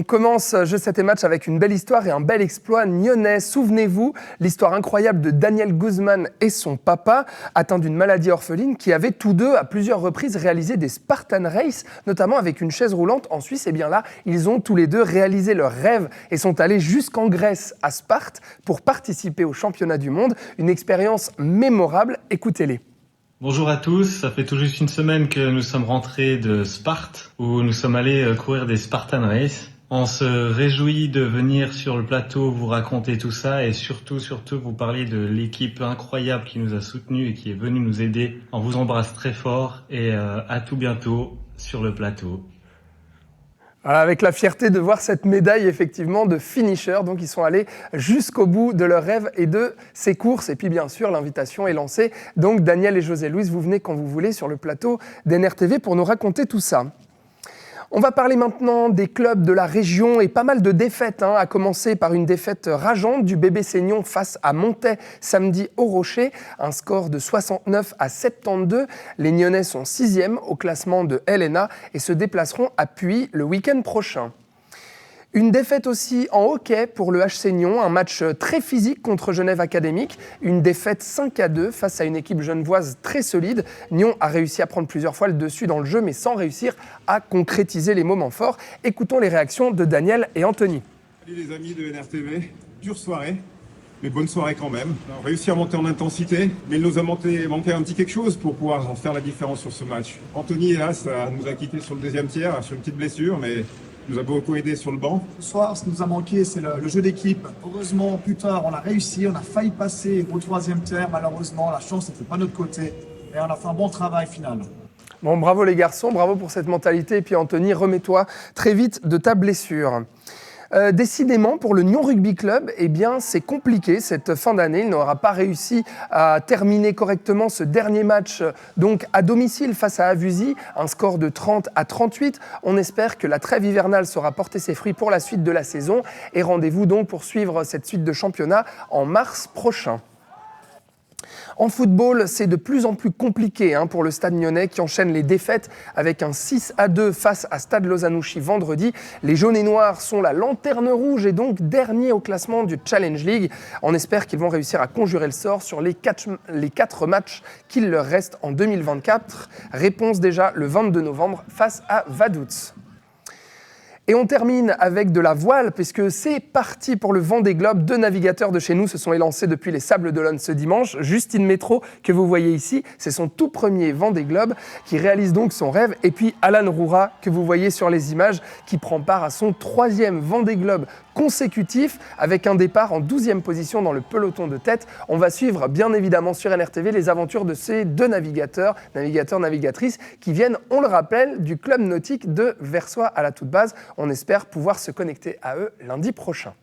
On commence Jeux 7 et match avec une belle histoire et un bel exploit nyonnais. Souvenez-vous, l'histoire incroyable de Daniel Guzman et son papa, atteint d'une maladie orpheline, qui avaient tous deux à plusieurs reprises réalisé des Spartan Race, notamment avec une chaise roulante en Suisse. Et bien là, ils ont tous les deux réalisé leur rêve et sont allés jusqu'en Grèce, à Sparte, pour participer au championnat du monde. Une expérience mémorable, écoutez-les. Bonjour à tous, ça fait tout juste une semaine que nous sommes rentrés de Sparte, où nous sommes allés courir des Spartan Race. On se réjouit de venir sur le plateau vous raconter tout ça et surtout vous parler de l'équipe incroyable qui nous a soutenus et qui est venue nous aider. On vous embrasse très fort et à tout bientôt sur le plateau. Voilà, avec la fierté de voir cette médaille effectivement de finisher, donc ils sont allés jusqu'au bout de leur rêve et de ces courses. Et puis bien sûr, l'invitation est lancée. Donc Daniel et José-Louise, vous venez quand vous voulez sur le plateau d'NRTV pour nous raconter tout ça. On va parler maintenant des clubs de la région et pas mal de défaites, à commencer par une défaite rageante du bébé Seignon face à Montaix samedi au Rocher, un score de 69-72. Les Nyonnais sont 6e au classement de LNA et se déplaceront à Puy le week-end prochain. Une défaite aussi en hockey pour le HC Nyon, un match très physique contre Genève Académique. Une défaite 5-2 face à une équipe genevoise très solide. Nyon a réussi à prendre plusieurs fois le dessus dans le jeu, mais sans réussir à concrétiser les moments forts. Écoutons les réactions de Daniel et Anthony. Salut les amis de NRTV, dure soirée, mais bonne soirée quand même. On a réussi à monter en intensité, mais il nous a manqué un petit quelque chose pour pouvoir faire la différence sur ce match. Anthony, hélas, nous a quittés sur le deuxième tiers, sur une petite blessure, mais nous a beaucoup aidé sur le banc. Ce soir, ce qui nous a manqué, c'est le jeu d'équipe. Heureusement, plus tard, on a réussi, on a failli passer au troisième tiers. Malheureusement, la chance n'était pas de notre côté. Et on a fait un bon travail final. Bon, bravo les garçons, bravo pour cette mentalité. Et puis Anthony, remets-toi très vite de ta blessure. Décidément, pour le Nyon Rugby Club, eh bien, c'est compliqué cette fin d'année. Il n'aura pas réussi à terminer correctement ce dernier match donc à domicile face à Avuzy, un score de 30-38. On espère que la trêve hivernale saura porter ses fruits pour la suite de la saison. Et rendez-vous donc pour suivre cette suite de championnat en mars prochain. En football, c'est de plus en plus compliqué pour le Stade Nyonnais qui enchaîne les défaites avec un 6-2 face à Stade Lozanouchi vendredi. Les jaunes et noirs sont la lanterne rouge et donc dernier au classement du Challenge League. On espère qu'ils vont réussir à conjurer le sort sur les 4 matchs qu'il leur reste en 2024. Réponse déjà le 22 novembre face à Vaduz. Et on termine avec de la voile, puisque c'est parti pour le Vendée Globe. 2 navigateurs de chez nous se sont élancés depuis les Sables d'Olonne ce dimanche. Justine Métro, que vous voyez ici, c'est son tout premier Vendée Globe, qui réalise donc son rêve. Et puis Alan Roura, que vous voyez sur les images, qui prend part à son 3e Vendée Globe consécutif, avec un départ en 12e position dans le peloton de tête. On va suivre bien évidemment sur NRTV les aventures de ces 2 navigatrices, qui viennent, on le rappelle, du club nautique de Versoix à la toute base. On espère pouvoir se connecter à eux lundi prochain.